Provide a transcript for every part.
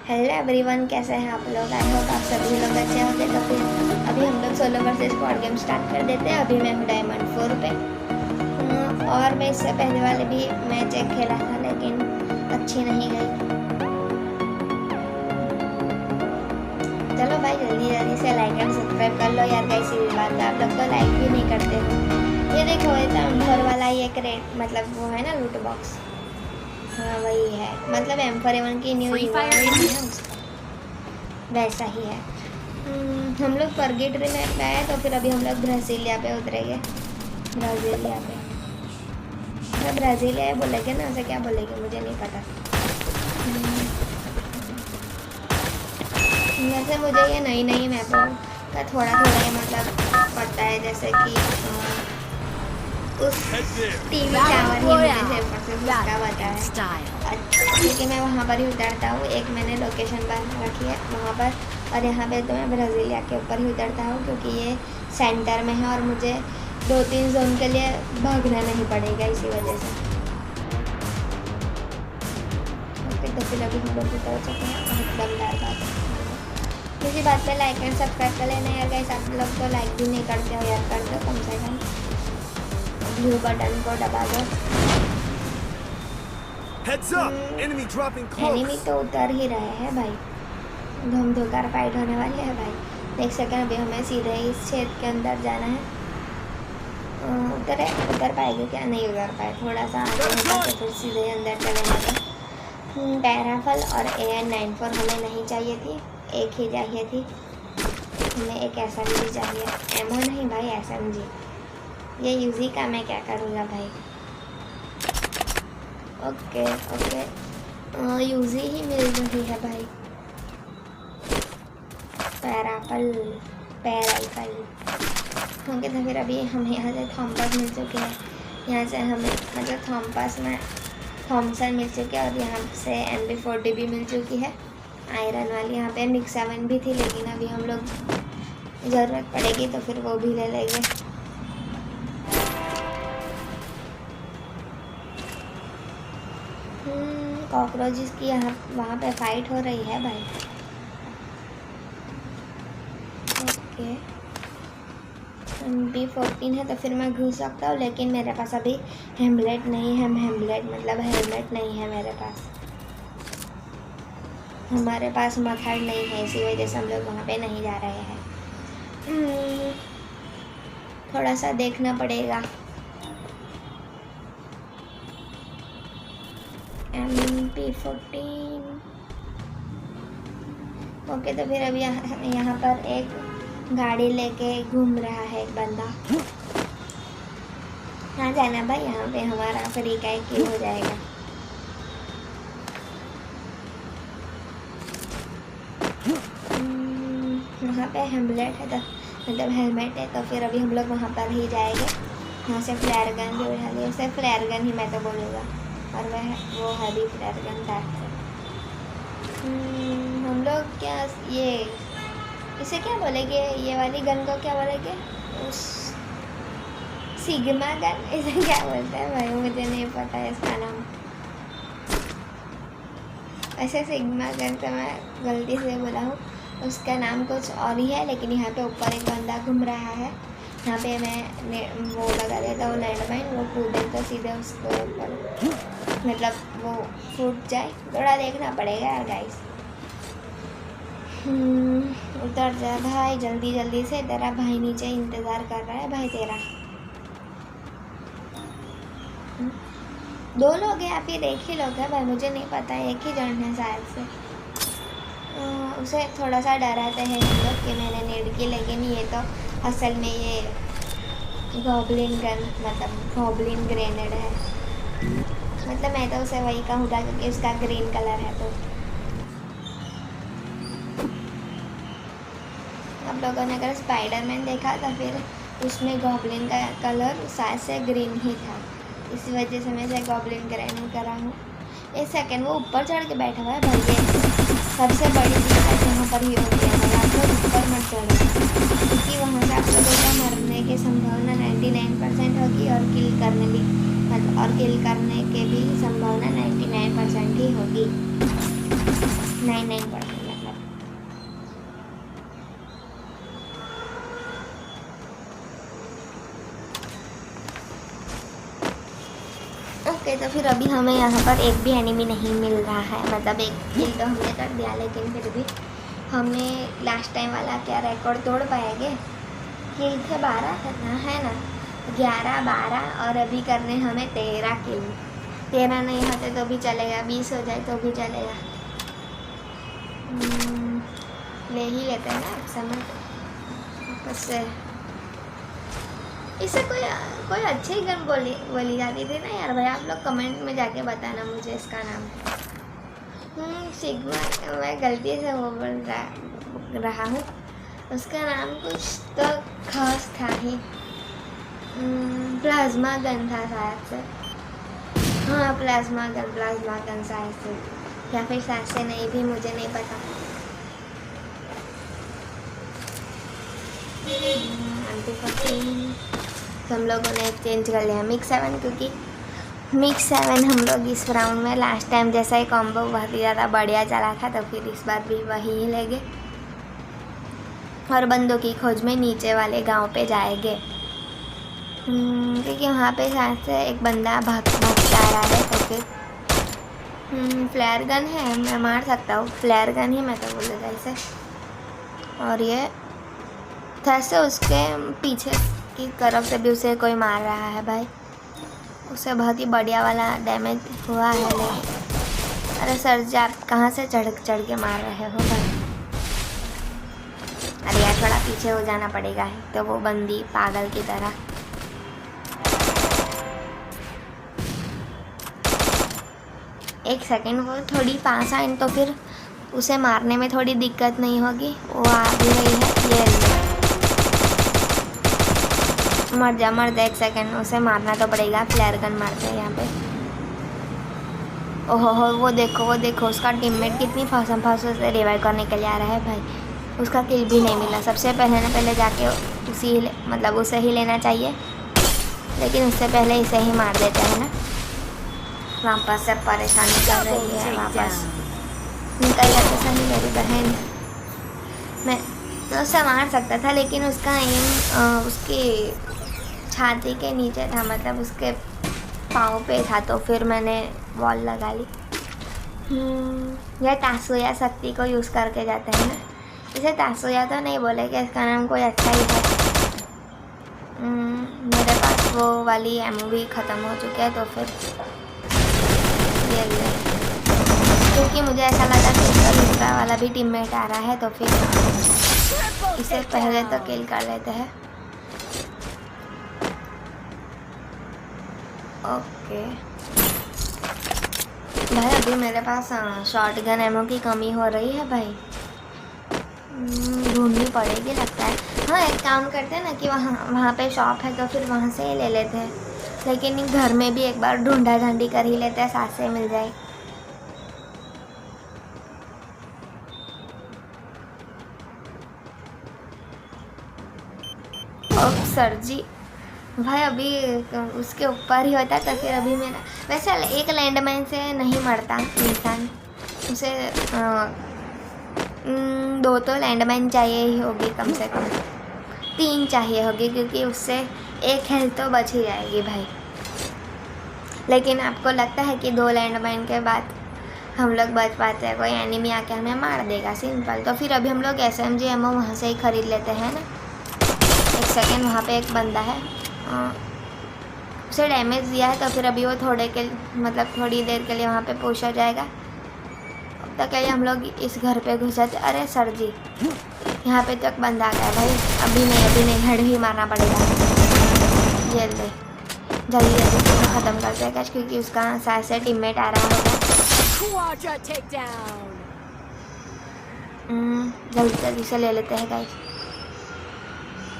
Hello everyone, कैसे हैं आप लोग। आई होप आप सभी लोग अच्छे होंगे। तो फिर अभी हम लोग solo versus squad game start कर देते हैं। अभी मैं हूँ डायमंड 4 पे और मैं इससे पहले वाले भी मैच एक खेला था लेकिन अच्छी नहीं गई। चलो भाई जल्दी जल्दी से लाइक एंड सब्सक्राइब कर लो यार। कैसी भी बात है, आप लोग तो लाइक भी नहीं करते हो। ये देखो घर वाला ये क्रेट मतलब वो है ना लूट बॉक्स। हाँ वही है, मतलब M4A1 की न्यू वैसा ही है। हम लोग परगेटरी में गए तो फिर अभी हम लोग ब्राज़ीलिया पे उतरेंगे। ब्राज़ीलिया पे मैं ब्राज़ीलिया बोलेंगे ना, उसे क्या बोलेंगे मुझे नहीं पता। वैसे मुझे ये नई नई मैपों का थोड़ा थोड़ा मतलब पता है, जैसे कि उस टीवी टावर ही मुझे से उसका पता है क्योंकि मैं वहाँ पर ही उतरता हूँ। एक मैंने लोकेशन बना रखी है वहाँ पर, और यहाँ पे तो मैं ब्राज़ीलिया के ऊपर ही उतरता हूँ क्योंकि ये सेंटर में है और मुझे 2-3 जोन के लिए भागना नहीं पड़ेगा इसी वजह से। ओके तो फिर अभी हम लोग उतर चुके हैं। बहुत दमदार बात है। किसी बात पे लाइक एंड सब्सक्राइब कर लेना यार गाइस। आप लोग तो लाइक भी नहीं करते हो यार, कर दो कम से कम। व्यू बटन को दबा दो। एनिमी तो उतर ही रहे हैं भाई। धूमधोकार फाइट होने वाली है भाई। देख सकें अभी हमें सीधे इस क्षेत्र के अंदर जाना है। उतर पाएगी क्या? नहीं उतर पाए, थोड़ा सा आगे होगा तो फिर सीधे अंदर चलेंगे। पैराफल और AN94 हमें नहीं चाहिए थी, एक ही चाहिए थी हमें। एक SMG चाहिए, एमओ नहीं भाई, SMG। ये यूजी का मैं क्या करूँगा भाई। ओके ओके यूजी ही मिल रही है भाई। पैराइफल होंगे तो फिर अभी हम यहाँ से थॉम्पस मिल चुके हैं। यहाँ से हमें मतलब थॉम्पस में थॉम्सन मिल चुके हैं और यहाँ से MP40 भी मिल चुकी है आयरन वाली। यहाँ पे मिक्स 7 भी थी लेकिन अभी हम लोग ज़रूरत पड़ेगी तो फिर वो भी ले लेंगे। कॉकरोचेस की यहाँ वहाँ पे फाइट हो रही है भाई। ओके MP14 है तो फिर मैं घुस सकता हूँ, लेकिन मेरे पास अभी हेमलेट नहीं है। हेलमेट नहीं है मेरे पास। हमारे पास मथाड़ नहीं है, इसी वजह से हम लोग वहाँ पे नहीं जा रहे हैं। थोड़ा सा देखना पड़ेगा। MP14 ओके तो फिर अभी यहाँ पर एक गाड़ी लेके घूम रहा है एक बंदा। हाँ जाना भाई, यहाँ पे हमारा फ्री का 1 किल हो जाएगा। वहाँ पे हेमलेट है तो मतलब हेलमेट है तो फिर अभी हम लोग वहाँ पर ही जाएंगे। यहाँ से फ्लेयर गन भी उठा लिया, उसे फ्लेयर गन ही मैं तो बोलूँगा, और वो है भी फ्लेयर गन था। हम लोग क्या ये इसे क्या बोलेंगे, ये वाली गन को क्या बोलेंगे? उस सिग्मा गन इसे क्या बोलते हैं भाई, मुझे नहीं पता है इसका नाम। ऐसे सिग्मा गन तो मैं गलती से बोला हूँ, उसका नाम कुछ और ही है। लेकिन यहाँ पे ऊपर एक बंदा घूम रहा है। यहाँ पे मैं वो लगा देता हूँ लैंडमाइन, वो कूदे तो सीधे उसको ऊपर मतलब वो फूट जाए। थोड़ा देखना पड़ेगा यार गाइस। उतर जा भाई जल्दी जल्दी से, तेरा भाई नीचे इंतज़ार कर रहा है भाई तेरा। 2 लोग हैं या फिर एक ही लोग है भाई, मुझे नहीं पता, एक ही जन है शायद से। उसे थोड़ा सा डराते हैं हम लोग कि मैंने नेड की, लेकिन ये तो असल में ये गॉब्लिन गन मतलब गॉब्लिन ग्रेनेड है। मतलब मैं तो उसे वही कहूँगा क्योंकि उसका ग्रीन कलर है। तो आप लोगों ने अगर स्पाइडरमैन देखा तो फिर उसमें गॉब्लिन का कलर शायद से ग्रीन ही था, इसी वजह से मैं इसे गॉब्लिन ग्रेनेड करा हूँ। एक सेकंड, वो ऊपर चढ़ के बैठा हुआ है भाई। ये सबसे बड़ी दिक्कत यहाँ पर ही होती है भाई, आप लोग ऊपर मत चढ़ो क्योंकि वहाँ से आप लोगों का मरने की संभावना 99% होगी और किल करने के भी संभावना 99% ही होगी। 99% मतलब। ओके, तो फिर अभी हमें यहाँ पर एक भी एनिमी नहीं मिल रहा है, मतलब एक किल तो हमने कर दिया, लेकिन फिर भी हमें लास्ट टाइम वाला क्या रिकॉर्ड तोड़ पाएंगे। किल थे 12 करना है ना, 11 12 और अभी करने हमें 13 किल। 13 नहीं होते तो भी चलेगा, 20 हो जाए तो भी चलेगा। ले ही लेते हैं ना समय वापस से। इससे कोई अच्छी गन बोली जाती थी ना यार भाई, आप लोग कमेंट में जाके बताना मुझे इसका नाम। सिग्मा मैं गलती से वो बोल रहा हूँ, उसका नाम कुछ तो खास था ही। प्लाज्मा गन था शायद से। हाँ प्लाज्मा गन शायद से, या फिर शायद से नहीं भी, मुझे नहीं पता। हम लोगों ने चेंज कर लिया मिक्स 7, क्योंकि मिक्स 7 हम लोग इस राउंड में लास्ट टाइम जैसा ही कॉम्बो बहुत ही ज़्यादा बढ़िया चला था, तो फिर इस बार भी वही ही लेंगे और बंदों की खोज में नीचे वाले गांव पे जाएंगे, क्योंकि वहाँ पे शायद से एक बंदा भाग जा रहा है। तो फिर फ्लेयर गन है, मैं मार सकता हूँ, फ्लेयर गन ही मैं तो बोल देता इसे। और ये थैसे उसके पीछे की तरफ से भी उसे कोई मार रहा है भाई, उसे बहुत ही बढ़िया वाला डैमेज हुआ है। लेकिन अरे सर जी आप कहाँ से चढ़ के मार रहे हो भाई? अरे यार थोड़ा पीछे हो जाना पड़ेगा, तो वो बंदी पागल की तरह। एक सेकंड, वो थोड़ी पास आए तो फिर उसे मारने में थोड़ी दिक्कत नहीं होगी। वो आ भी रही है, ये मर जा 1 सेकंड, उसे मारना तो पड़ेगा। फ्लेयर गन मारते हैं यहाँ पे। ओहो हो, वो देखो उसका टीममेट कितनी फासम से रिवाइव करने के लिए आ रहा है भाई। उसका किल भी नहीं मिला। सबसे पहले जाके उसे ही लेना चाहिए, लेकिन उससे पहले इसे ही मार देते हैं ना। वापस से परेशानी कर रही है, वापस निकल जाते सही मेरी बहन। मैं तो उसे मार सकता था, लेकिन उसका एम उसकी छाती के नीचे था, मतलब उसके पाँव पे था, तो फिर मैंने वॉल लगा ली। यह तासुया शक्ति को यूज़ करके जाते हैं ना, इसे तासुया तो नहीं बोलेंगे, इसका नाम कोई अच्छा ही है। मेरे पास वो वाली एमओ भी ख़त्म हो चुकी है, तो फिर ये क्योंकि मुझे ऐसा लगा कि इसका दूसरा वाला भी टीममेट आ रहा है, तो फिर इसे पहले तो किल कर लेते हैं। ओके भाई, अभी मेरे पास शॉटगन एमो की कमी हो रही है भाई, ढूंढनी पड़ेगी लगता है। हाँ एक काम करते हैं ना कि वहाँ पे शॉप है, तो फिर वहाँ से ही ले लेते हैं, लेकिन घर में भी एक बार ढूंढा ढांडी कर ही लेते हैं, साथ से मिल जाए। ओ सर जी भाई, अभी उसके ऊपर ही होता तो फिर अभी मेरा वैसे एक लैंडमाइन से नहीं मरता इंसान, उसे 2 तो लैंडमाइन चाहिए ही होगी, कम से कम 3 चाहिए होगी, क्योंकि उससे एक हेल्थ तो बच ही जाएगी भाई। लेकिन आपको लगता है कि 2 लैंडमाइन के बाद हम लोग बच पाते हैं? कोई एनिमी आके हमें मार देगा सिंपल। तो फिर अभी हम लोग SMG एमओ वहाँ से ही ख़रीद लेते हैं ना। एक सेकेंड, वहाँ पे एक बंदा है, उसे डैमेज दिया है, तो फिर अभी वो थोड़ी देर के लिए वहाँ पे पुश हो जाएगा। अब तक के लिए हम लोग इस घर पे घुस जाते। अरे सर जी यहाँ पे तो एक बंदा आ गया भाई, अभी नहीं हेड ही मारना पड़ेगा। जल्दी ख़त्म करते हैं कैश, क्योंकि उसका शायद से टीममेट आ रहा होगा। जल्दी से ले लेते हैं गाइस,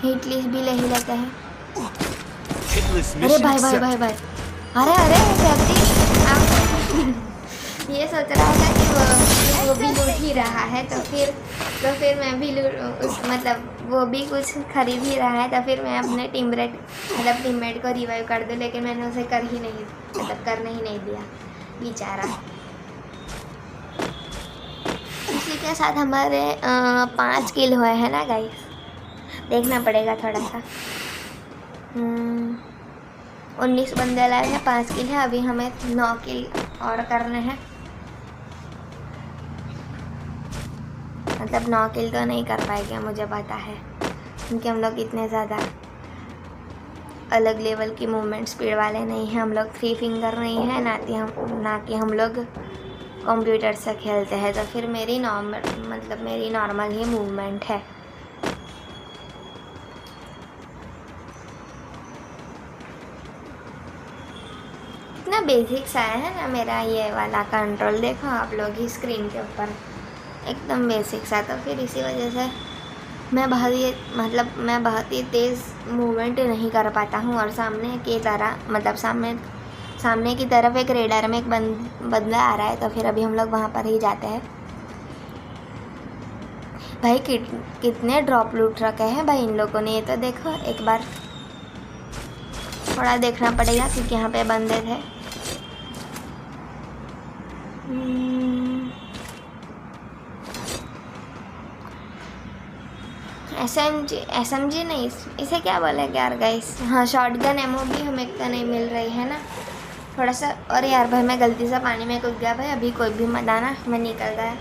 हिट लिस्ट भी ले ही लेते हैं। अरे भाई अरे ये सोच रहा था कि वो भी लूट ही रहा है, तो फिर मैं भी वो भी कुछ खरीद ही रहा है, तो फिर मैं अपने टीममेट को रिवाइव कर दूं, लेकिन मैंने उसे करने ही नहीं दिया बेचारा। के साथ हमारे 5 किल हुए हैं ना गाइस, देखना पड़ेगा थोड़ा सा। 19 बंदे लाए हैं, 5 किल है, अभी हमें 9 किल और करने हैं। मतलब 9 किल तो नहीं कर पाएंगे मुझे पता है, क्योंकि हम लोग इतने ज़्यादा अलग लेवल की मूवमेंट स्पीड वाले नहीं हैं। हम लोग 3 फिंगर नहीं है, ना कि हम लोग कंप्यूटर से खेलते हैं। तो फिर मेरी नॉर्मल ही मूवमेंट है। इतना बेसिक सा है ना मेरा ये वाला कंट्रोल, देखो आप लोग ही स्क्रीन के ऊपर, एकदम बेसिक सा। तो फिर इसी वजह से मैं बहुत ही तेज़ मूवमेंट नहीं कर पाता हूँ। और सामने की तरफ एक रेडार में एक बंदा आ रहा है, तो फिर अभी हम लोग वहाँ पर ही जाते हैं। भाई कितने ड्रॉप लूट रखे हैं भाई इन लोगों ने, ये तो देखो एक बार, थोड़ा देखना पड़ेगा क्योंकि यहाँ पे बंदे थे। SMG नहीं, इसे क्या बोलेंगे यार गाइस। हाँ, शॉटगन एमओ भी हमें तो नहीं मिल रही है ना, थोड़ा सा। और यार भाई मैं गलती से पानी में कूद गया भाई, अभी कोई भी मत आना, मैं निकल गया।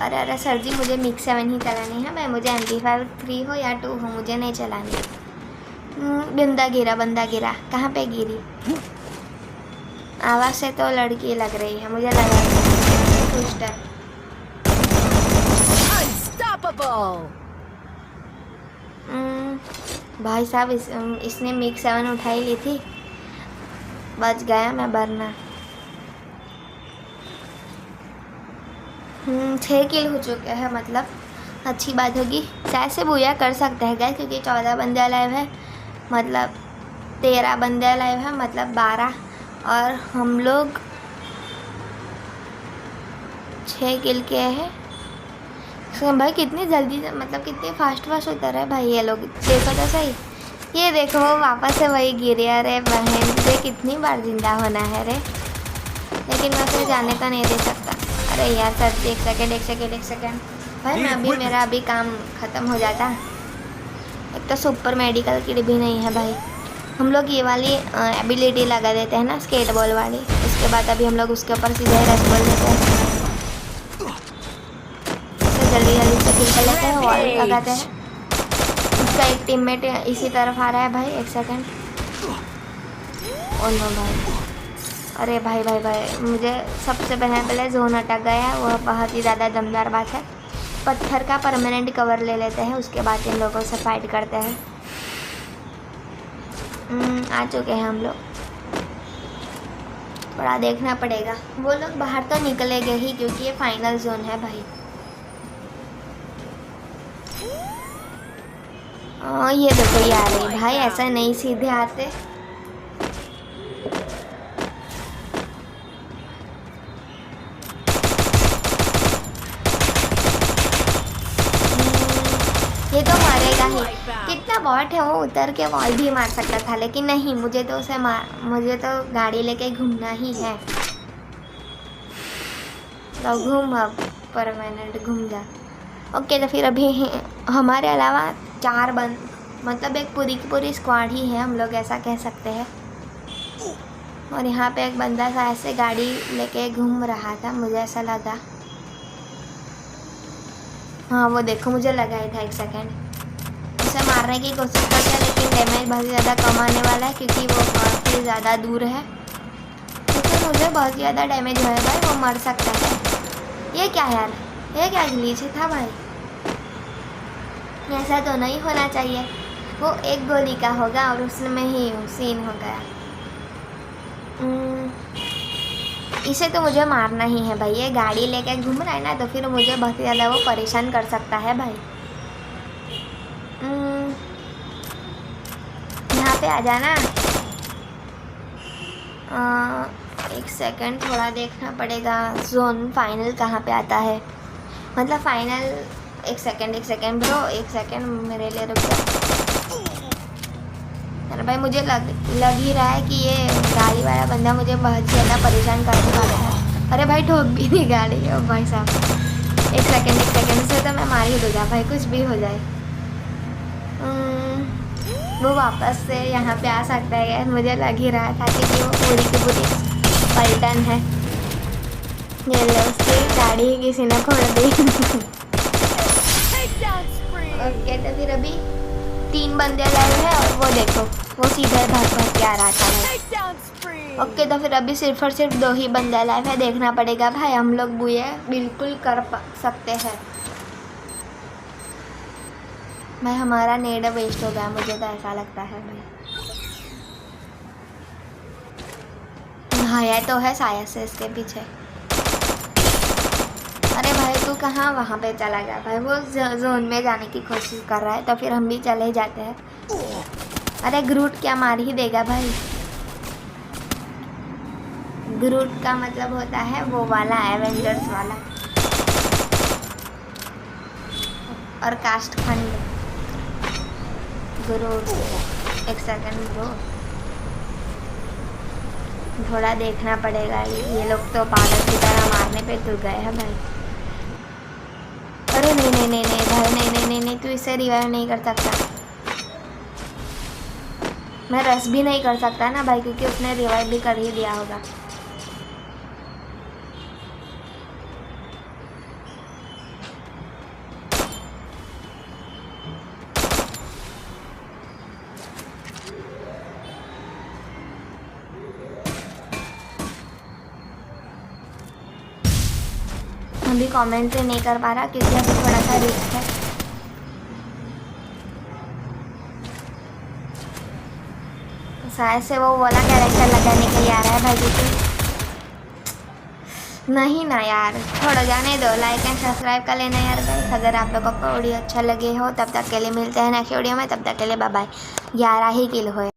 अरे सर जी, मुझे मिक्स 7 ही चलानी है भाई, मुझे MP5 3 हो या 2 हो, मुझे नहीं चलानी। बंदा गिरा, कहाँ पे गिरी? आवाज़ से तो लड़की लग रही है, मुझे लगा भाई साहब इसने मिक्स 7 उठाई ली थी, बच गया मैं वरना। 6 किल हो चुके हैं, मतलब अच्छी बात होगी। शायद से बुया कर सकते हैं गाइस, क्योंकि 14 बंदे अलाइव है, मतलब 13 बंदे अलाइव है, मतलब 12, और हम लोग 6 किल के हैं। भाई कितनी जल्दी, मतलब कितने फास्ट उतर है भाई ये लोग, देखो तो सही। ये देखो वापस से वही गिरे। अरे बहन से कितनी बार जिंदा होना है रे, लेकिन मैं फिर जाने का नहीं दे सकता। अरे यार सर, एक सेकेंड भाई, मेरा अभी काम ख़त्म हो जाता। एक तो सुपर मेडिकल किट भी नहीं है भाई। हम लोग ये वाली एबिलिटी लगा देते हैं ना, स्केट बॉल वाली, इसके बाद अभी हम लोग उसके ऊपर सीधे रस बॉल देते हैं। जल्दी से किल कर लेते हैं, वॉल लगाते हैं। उसका एक टीममेट इसी तरफ आ रहा है भाई, एक सेकेंड। ओ नो भाई, अरे भाई मुझे सबसे पहले जोन अटक गया, वह बहुत ही ज़्यादा दमदार बात है। पत्थर का परमानेंट कवर ले लेते हैं, उसके बाद इन लोगों से फाइट करते हैं। आ चुके हैं हम लोग, थोड़ा देखना पड़ेगा। वो लोग बाहर तो निकलेंगे ही, क्योंकि ये फाइनल जोन है भाई। ये देखो ये आ रही भाई, ऐसा नहीं सीधे आते। ये तो मारेगा ही, कितना बॉट है वो, उतर के वॉल भी मार सकता था, लेकिन नहीं, मुझे तो गाड़ी लेके घूमना ही है। तो घूम, अब परमानेंट घूम जा। ओके, तो फिर अभी हमारे अलावा 4 मतलब एक पूरी की पूरी स्क्वाड ही है, हम लोग ऐसा कह सकते हैं। और यहाँ पे एक बंदा सा ऐसे गाड़ी लेके घूम रहा था, मुझे ऐसा लगा। हाँ वो देखो, मुझे लगा ही था, एक सेकेंड। उसे मारने की कोशिश करते हैं, लेकिन डैमेज बहुत ज़्यादा कम आने वाला है, क्योंकि वो बहुत ही ज़्यादा दूर है। क्योंकि मुझे बहुत ज़्यादा डैमेज हुआ है भाई, वो मर सकता है। ये क्या यार, ये क्या ग्लिच था भाई, ऐसा तो नहीं होना चाहिए। वो एक गोली का होगा और उसमें ही सीन हो गया। इसे तो मुझे मारना ही है भाई, ये गाड़ी लेके घूम रहा है ना, तो फिर मुझे बहुत ज़्यादा वो परेशान कर सकता है भाई। यहाँ पे आ जाना। एक सेकंड, थोड़ा देखना पड़ेगा जोन फाइनल कहाँ पे आता है। मतलब फाइनल एक सेकंड ब्रो, एक सेकंड मेरे लिए रुक जाओ। अरे भाई मुझे लग ही रहा है कि ये गाड़ी वाला बंदा मुझे बहुत ज़्यादा परेशान करने वाला है। अरे भाई ठोक भी नहीं गाड़ी। ओ भाई साहब एक सेकंड से तो मैं मार ही दूँगा भाई, कुछ भी हो जाए। वो वापस से यहाँ पे आ सकता है यार, मुझे लग ही रहा था कि वो पूरी की पूरी पलटन है। ये ले उसकी गाड़ी किसी ने फोड़ दी। ओके तो फिर अभी 3 बंदे लाए हैं और वो देखो वो सीधे भाग के आ रहा था। ओके तो फिर अभी सिर्फ और सिर्फ 2 ही बंदे लाए हैं। देखना पड़ेगा भाई, हम लोग बुए बिल्कुल कर सकते हैं भाई। हमारा नेड वेस्ट हो गया, मुझे तो ऐसा लगता है भाई। हाँ ये तो है शायद से इसके पीछे। अरे भाई तू कहाँ वहाँ पे चला गया भाई? वो जोन में जाने की कोशिश कर रहा है तो फिर हम भी चले जाते हैं। अरे ग्रूट क्या मार ही देगा भाई। ग्रूट का मतलब होता है वो वाला एवेंजर्स वाला। और कास्ट खंड ग्रूट। एक सेकंड ब्रो, थोड़ा देखना पड़ेगा। ये लोग तो पागल की तरह मारने पे तुल गए हैं भाई। अरे नहीं भाई, नहीं तू इसे रिवाइव नहीं कर सकता। मैं रश भी नहीं कर सकता ना भाई, क्योंकि उसने रिवाइव भी कर ही दिया होगा। अभी कमेंट नहीं कर पा रहा क्योंकि अभी थोड़ा सा रिस्क है। शायद से वो वाला कैरेक्टर लगाने के लिए आ रहा है भाई। क्योंकि नहीं ना यार, थोड़ा जाने दो। लाइक एंड सब्सक्राइब कर लेना यार गाइस, अगर आप लोगों को वीडियो अच्छा लगे हो। तब तक के लिए मिलते हैं नेक्स्ट वीडियो में, तब तक के लिए बाय बाय। 11 ही किल हुए।